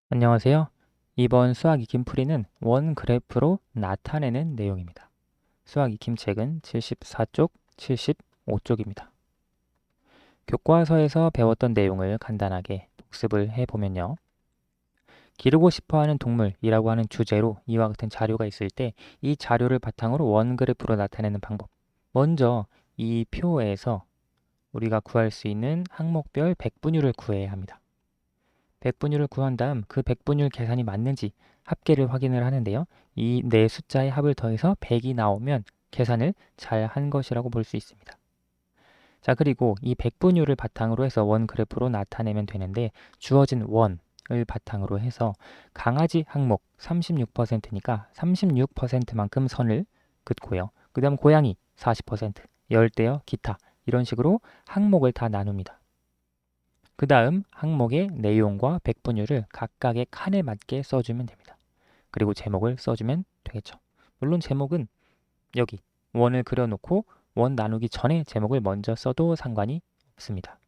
안녕하세요. 이번 수학 익힘 풀이는 원 그래프로 나타내는 내용입니다. 수학 익힘 책은 74쪽, 75쪽입니다. 교과서에서 배웠던 내용을 간단하게 복습을 해보면요. 기르고 싶어하는 동물이라고 하는 주제로 이와 같은 자료가 있을 때 이 자료를 바탕으로 원 그래프로 나타내는 방법. 먼저 이 표에서 우리가 구할 수 있는 항목별 백분율을 구해야 합니다. 백분율을 구한 다음 그 백분율 계산이 맞는지 합계를 확인을 하는데요. 이 네 숫자의 합을 더해서 100이 나오면 계산을 잘 한 것이라고 볼 수 있습니다. 자, 그리고 이 백분율을 바탕으로 해서 원 그래프로 나타내면 되는데 주어진 원을 바탕으로 해서 강아지 항목 36%니까 36%만큼 선을 긋고요. 그 다음 고양이 40%, 열대어, 기타 이런 식으로 항목을 다 나눕니다. 그 다음 항목의 내용과 백분율을 각각의 칸에 맞게 써주면 됩니다. 그리고 제목을 써주면 되겠죠. 물론 제목은 여기 원을 그려놓고 원 나누기 전에 제목을 먼저 써도 상관이 없습니다.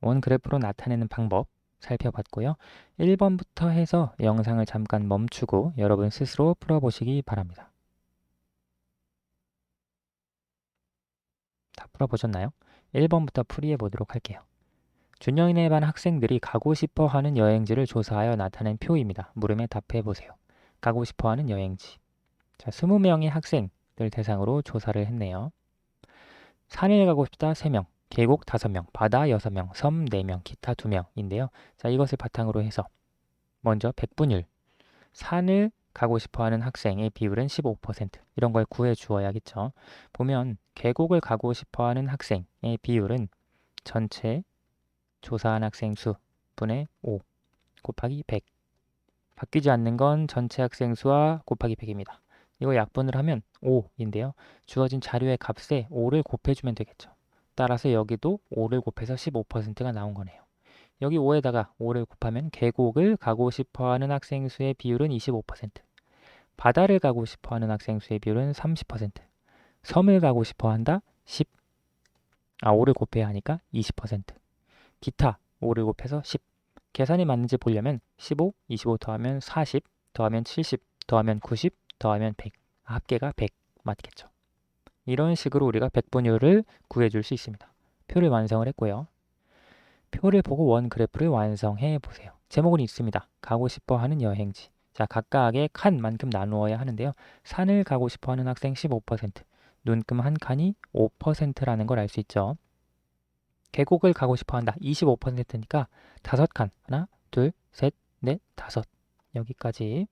원 그래프로 나타내는 방법 살펴봤고요. 1번부터 해서 영상을 잠깐 멈추고 여러분 스스로 풀어보시기 바랍니다. 다 풀어보셨나요? 1번부터 풀이해 보도록 할게요. 준영이네 반 학생들이 가고 싶어 하는 여행지를 조사하여 나타낸 표입니다. 물음에 답해 보세요. 가고 싶어 하는 여행지. 자, 20명의 학생들 대상으로 조사를 했네요. 산에 가고 싶다 3명, 계곡 5명, 바다 6명, 섬 4명, 기타 2명인데요. 자, 이것을 바탕으로 해서 먼저 백분율. 산을 가고 싶어 하는 학생의 비율은 15%. 이런 걸 구해 주어야겠죠. 보면 계곡을 가고 싶어 하는 학생의 비율은 전체 조사한 학생 수 분의 5 곱하기 100. 바뀌지 않는 건 전체 학생 수와 곱하기 100입니다. 이거 약분을 하면 5인데요. 주어진 자료의 값에 5를 곱해주면 되겠죠. 따라서 여기도 5를 곱해서 15%가 나온 거네요. 여기 5에다가 5를 곱하면 계곡을 가고 싶어하는 학생 수의 비율은 25%, 바다를 가고 싶어하는 학생 수의 비율은 30%, 섬을 가고 싶어한다 10, 5를 곱해야 하니까 20%, 기타 5를 곱해서 10. 계산이 맞는지 보려면 15, 25 더하면 40, 더하면 70, 더하면 90, 더하면 100. 합계가 100 맞겠죠. 이런 식으로 우리가 백분율을 구해줄 수 있습니다. 표를 완성을 했고요. 표를 보고 원 그래프를 완성해 보세요. 제목은 있습니다. 가고 싶어 하는 여행지. 자, 각각의 칸만큼 나누어야 하는데요. 산을 가고 싶어 하는 학생 15%, 눈금 한 칸이 5%라는 걸 알 수 있죠. 계곡을 가고 싶어 한다. 25%니까 5칸. 하나, 둘, 셋, 넷, 다섯. 여기까지.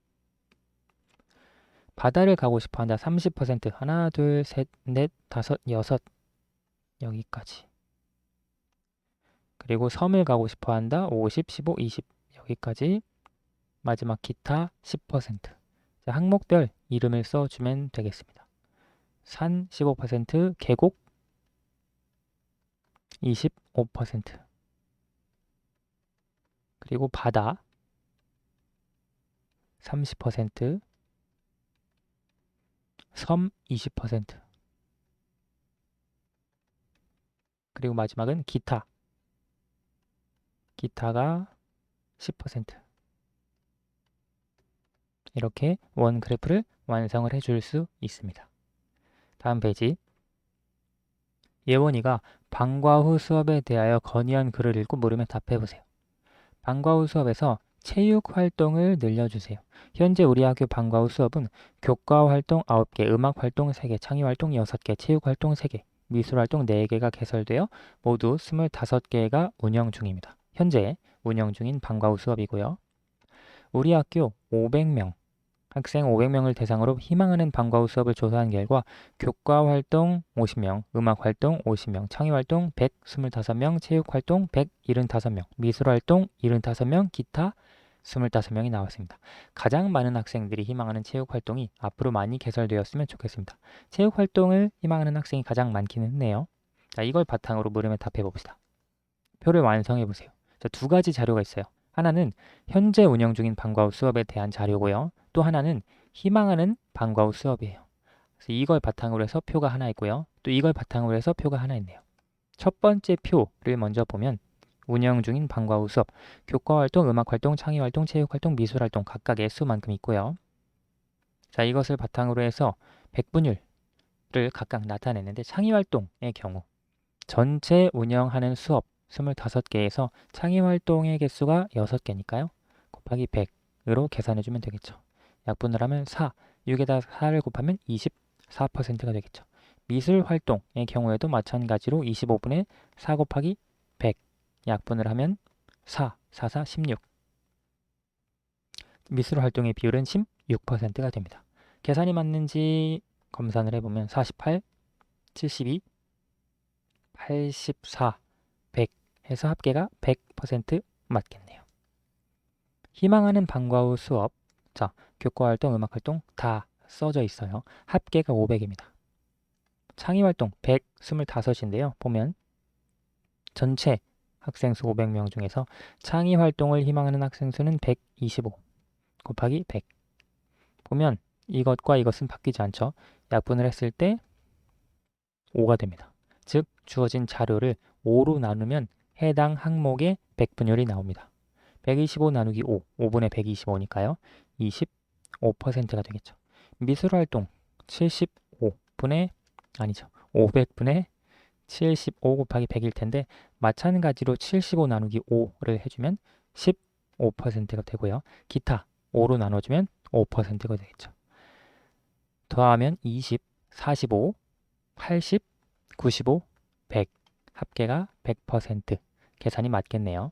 바다를 가고 싶어 한다. 30%. 하나, 둘, 셋, 넷, 다섯, 여섯. 여기까지. 그리고 섬을 가고 싶어 한다. 50, 15, 20. 여기까지. 마지막 기타 10%. 자, 항목별 이름을 써주면 되겠습니다. 산 15%, 계곡 25%, 그리고 바다 30%, 섬 20%, 그리고 마지막은 기타. 기타가 10%. 이렇게 원 그래프를 완성을 해줄 수 있습니다. 다음 페이지. 예원이가 방과 후 수업에 대하여 건의한 글을 읽고 물음에 답해보세요. 방과 후 수업에서 체육 활동을 늘려주세요. 현재 우리 학교 방과 후 수업은 교과 활동 9개, 음악 활동 3개, 창의 활동 6개, 체육 활동 3개, 미술 활동 4개가 개설되어 모두 25개가 운영 중입니다. 현재 운영 중인 방과 후 수업이고요. 우리 학교 500명, 학생 500명을 대상으로 희망하는 방과 후 수업을 조사한 결과 교과 활동 50명, 음악 활동 50명, 창의 활동 125명, 체육 활동 175명, 미술 활동 75명, 기타 25명이 나왔습니다. 가장 많은 학생들이 희망하는 체육 활동이 앞으로 많이 개설되었으면 좋겠습니다. 체육 활동을 희망하는 학생이 가장 많기는 했네요. 자, 이걸 바탕으로 물음에 답해 봅시다. 표를 완성해 보세요. 자, 두 가지 자료가 있어요. 하나는 현재 운영 중인 방과 후 수업에 대한 자료고요. 또 하나는 희망하는 방과 후 수업이에요. 그래서 이걸 바탕으로 해서 표가 하나 있고요. 또 이걸 바탕으로 해서 표가 하나 있네요. 첫 번째 표를 먼저 보면 운영 중인 방과 후 수업, 교과 활동, 음악 활동, 창의 활동, 체육 활동, 미술 활동 각각의 수만큼 있고요. 자, 이것을 바탕으로 해서 백분율을 각각 나타내는데 창의 활동의 경우 전체 운영하는 수업 25개에서 창의 활동의 개수가 6개니까요. 곱하기 100으로 계산해 주면 되겠죠. 약분을 하면 4, 6에다 4를 곱하면 24%가 되겠죠. 미술 활동의 경우에도 마찬가지로 25분의 4 곱하기 100 약분을 하면 4, 4, 4, 16. 미술 활동의 비율은 16%가 됩니다. 계산이 맞는지 검산을 해보면 48, 72, 84, 100 해서 합계가 100% 맞겠네요. 희망하는 방과 후 수업, 자, 교과 활동, 음악 활동 다 써져 있어요. 합계가 500입니다. 창의 활동 125인데요. 보면 전체 학생 수 500명 중에서 창의 활동을 희망하는 학생 수는 125 곱하기 100. 보면 이것과 이것은 바뀌지 않죠. 약분을 했을 때 5가 됩니다. 즉 주어진 자료를 5로 나누면 해당 항목의 백분율이 나옵니다. 125 나누기 5, 5분의 125니까요. 25%가 되겠죠. 미술활동 75분의 아니죠. 500분의 75 곱하기 100일 텐데 마찬가지로 75 나누기 5를 해주면 15%가 되고요. 기타 5로 나눠주면 5%가 되겠죠. 더하면 20, 45, 80, 95, 100 합계가 100% 계산이 맞겠네요.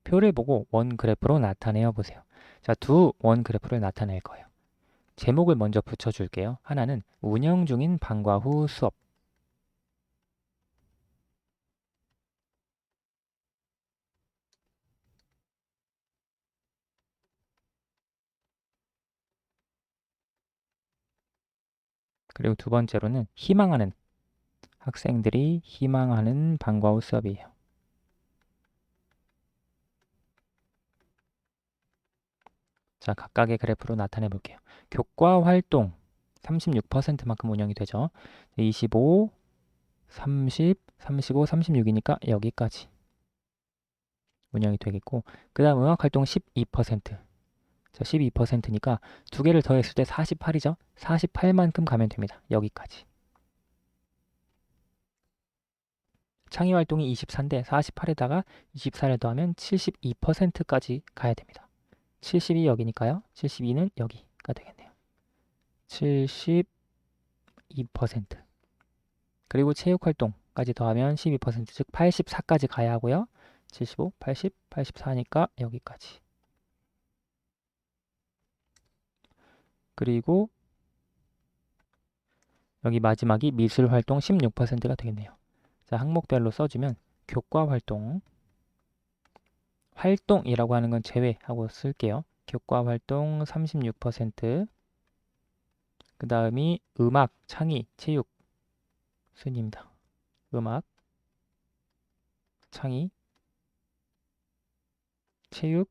표를 보고 원 그래프로 나타내어 보세요. 자, 두 원 그래프를 나타낼 거예요. 제목을 먼저 붙여줄게요. 하나는 운영 중인 방과 후 수업. 그리고 두 번째로는 희망하는 학생들이 희망하는 방과 후 수업이에요. 자, 각각의 그래프로 나타내 볼게요. 교과 활동 36%만큼 운영이 되죠. 25, 30, 35, 36이니까 여기까지 운영이 되겠고 그 다음 음악 활동 12%. 자, 12%니까 두 개를 더했을 때 48이죠. 48만큼 가면 됩니다. 여기까지. 창의 활동이 24인데 48에다가 24를 더하면 72%까지 가야 됩니다. 72 여기니까요. 72는 여기가 되겠네요. 72%. 그리고 체육 활동까지 더하면 12%, 즉 84까지 가야 하고요. 75, 80, 84니까 여기까지. 그리고 여기 마지막이 미술 활동 16%가 되겠네요. 자, 항목별로 써주면 교과 활동, 활동이라고 하는 건 제외하고 쓸게요. 교과 활동 36%, 그 다음이 음악, 창의, 체육 순입니다. 음악, 창의, 체육,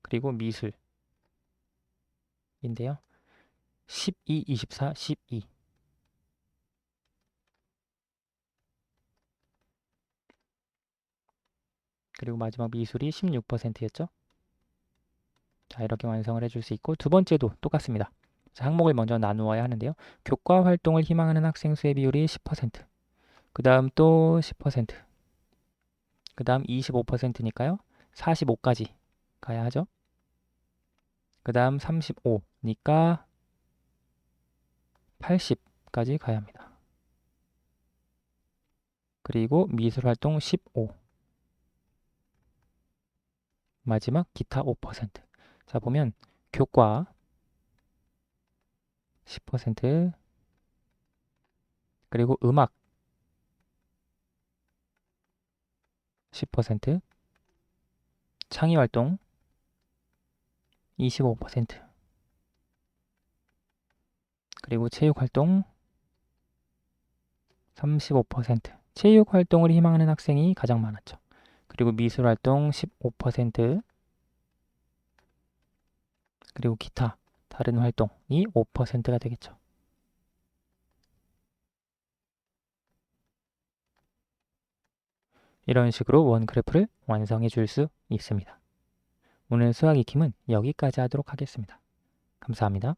그리고 미술인데요. 12, 24, 12. 그리고 마지막 미술이 16%였죠. 자, 이렇게 완성을 해줄 수 있고 두 번째도 똑같습니다. 자, 항목을 먼저 나누어야 하는데요. 교과 활동을 희망하는 학생 수의 비율이 10%, 그 다음 또 10%, 그 다음 25%니까요. 45까지 가야 하죠. 그 다음 35니까 80까지 가야 합니다. 그리고 미술활동 15, 마지막 기타 5%. 자, 보면 교과 10%, 그리고 음악 10%, 창의활동 25%, 그리고 체육활동 35%. 체육활동을 희망하는 학생이 가장 많았죠. 그리고 미술활동 15%, 그리고 기타 다른 활동이 5%가 되겠죠. 이런 식으로 원 그래프를 완성해 줄 수 있습니다. 오늘 수학 익힘은 여기까지 하도록 하겠습니다. 감사합니다.